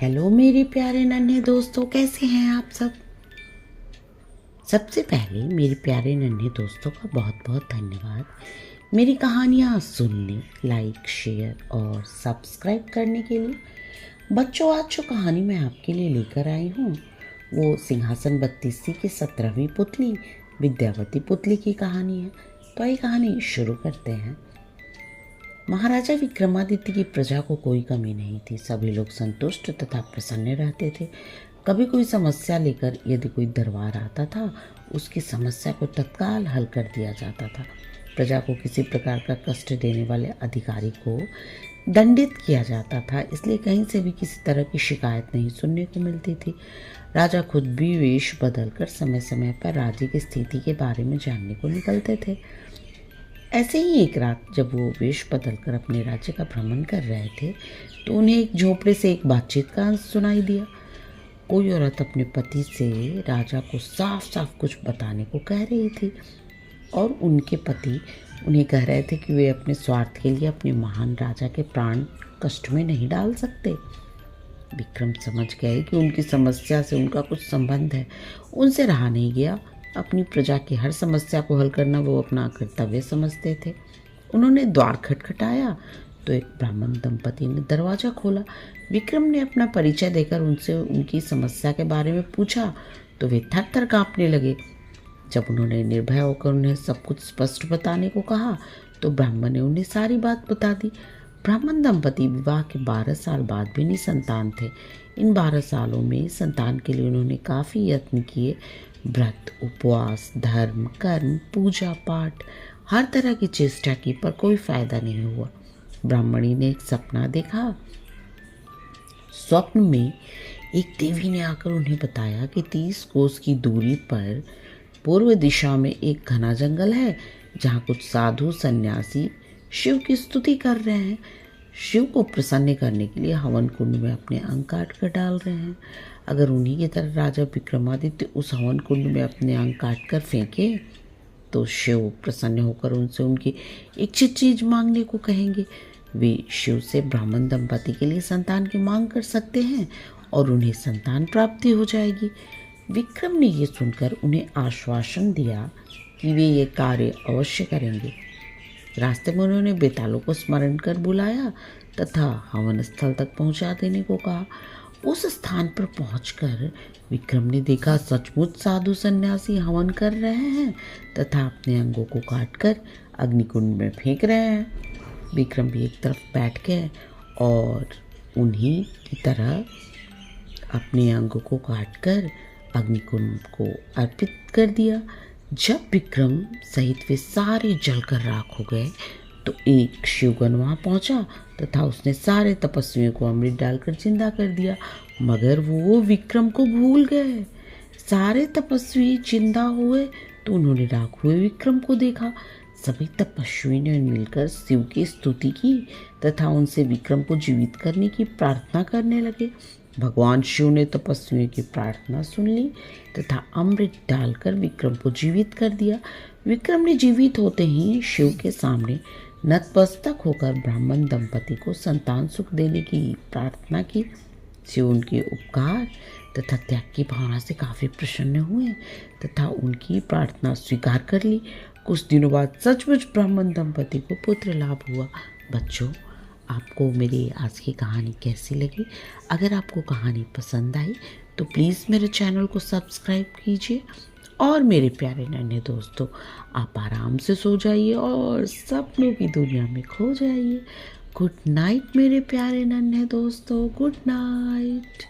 Hello मेरे प्यारे नन्हे दोस्तों, कैसे हैं आप सब। सबसे पहले मेरे प्यारे नन्हे दोस्तों का बहुत बहुत धन्यवाद मेरी कहानियाँ सुनने, लाइक, शेयर और सब्सक्राइब करने के लिए। बच्चों, आज जो कहानी मैं आपके लिए लेकर आई हूँ वो सिंहासन बत्तीसी की 17वीं पुतली विद्यावती पुतली की कहानी है। तो ये कहानी शुरू करते हैं। महाराजा विक्रमादित्य की प्रजा को कोई कमी नहीं थी। सभी लोग संतुष्ट तथा प्रसन्न रहते थे। कभी कोई समस्या लेकर यदि कोई दरबार आता था, उसकी समस्या को तत्काल हल कर दिया जाता था। प्रजा को किसी प्रकार का कष्ट देने वाले अधिकारी को दंडित किया जाता था, इसलिए कहीं से भी किसी तरह की शिकायत नहीं सुनने को मिलती थी। राजा खुद भी वेश बदलकर समय समय पर राज्य की स्थिति के बारे में जानने को निकलते थे। ऐसे ही एक रात जब वो वेश बदलकर अपने राज्य का भ्रमण कर रहे थे, तो उन्हें एक झोपड़े से एक बातचीत का अंश सुनाई दिया। कोई औरत अपने पति से राजा को साफ साफ कुछ बताने को कह रही थी और उनके पति उन्हें कह रहे थे कि वे अपने स्वार्थ के लिए अपने महान राजा के प्राण कष्ट में नहीं डाल सकते। विक्रम समझ गए कि उनकी समस्या से उनका कुछ संबंध है। उनसे रहा नहीं गया। अपनी प्रजा की हर समस्या को हल करना वो अपना कर्तव्य समझते थे। उन्होंने द्वार खटखटाया तो एक ब्राह्मण दंपति ने दरवाज़ा खोला। विक्रम ने अपना परिचय देकर उनसे उनकी समस्या के बारे में पूछा तो वे थर थर काँपने लगे। जब उन्होंने निर्भय होकर उन्हें सब कुछ स्पष्ट बताने को कहा तो ब्राह्मण ने उन्हें सारी बात बता दी। ब्राह्मण दंपति विवाह के 12 साल बाद भी निसंतान थे। इन 12 सालों में संतान के लिए उन्होंने काफ़ी यत्न किए। व्रत, उपवास, धर्म, कर्म, पूजा पाठ, हर तरह की चेष्टा की, पर कोई फायदा नहीं हुआ। ब्राह्मणी ने एक सपना देखा। स्वप्न में एक देवी ने आकर उन्हें बताया कि 30 कोस की दूरी पर पूर्व दिशा में एक घना जंगल है, जहाँ कुछ साधु सन्यासी शिव की स्तुति कर रहे हैं। शिव को प्रसन्न करने के लिए हवन कुंड में अपने अंग काट कर डाल रहे हैं। अगर उन्हीं की तरह राजा विक्रमादित्य उस हवन कुंड में अपने अंग काट कर फेंके तो शिव प्रसन्न होकर उनसे उनकी इच्छित चीज मांगने को कहेंगे। वे शिव से ब्राह्मण दंपति के लिए संतान की मांग कर सकते हैं और उन्हें संतान प्राप्ति हो जाएगी। विक्रम ने ये सुनकर उन्हें आश्वासन दिया कि वे ये कार्य अवश्य करेंगे। रास्ते में उन्होंने बेतालों को स्मरण कर बुलाया तथा हवन स्थल तक पहुंचा देने को कहा। उस स्थान पर पहुंचकर विक्रम ने देखा सचमुच साधु सन्यासी हवन कर रहे हैं तथा अपने अंगों को काटकर अग्निकुंड में फेंक रहे हैं। विक्रम भी एक तरफ बैठ गए और उन्हीं की तरह अपने अंगों को काटकर अग्निकुंड को अर्पित कर दिया। जब विक्रम सहित वे सारे जलकर राख हो गए तो एक शिवगण वहाँ पहुँचा तथा उसने सारे तपस्वियों को अमृत डालकर जिंदा कर दिया, मगर वो विक्रम को भूल गए। सारे तपस्वी जिंदा हुए तो उन्होंने राख हुए विक्रम को देखा। सभी तपस्वी ने मिलकर शिव की स्तुति की तथा उनसे विक्रम को जीवित करने की प्रार्थना करने लगे। भगवान शिव ने तपस्वियों की प्रार्थना सुन ली तथा अमृत डालकर विक्रम को जीवित कर दिया। विक्रम ने जीवित होते ही शिव के सामने नतमस्तक होकर ब्राह्मण दंपति को संतान सुख देने की प्रार्थना की। शिव उनके उपकार तथा त्याग की भावना से काफ़ी प्रसन्न हुए तथा उनकी प्रार्थना स्वीकार कर ली। कुछ दिनों बाद सचमुच ब्राह्मण दंपति को पुत्र लाभ हुआ। बच्चों, आपको मेरी आज की कहानी कैसी लगी? अगर आपको कहानी पसंद आई तो प्लीज़ मेरे चैनल को सब्सक्राइब कीजिए और मेरे प्यारे नन्हे दोस्तों, आप आराम से सो जाइए और सपनों की दुनिया में खो जाइए। गुड नाइट मेरे प्यारे नन्हे दोस्तों, गुड नाइट।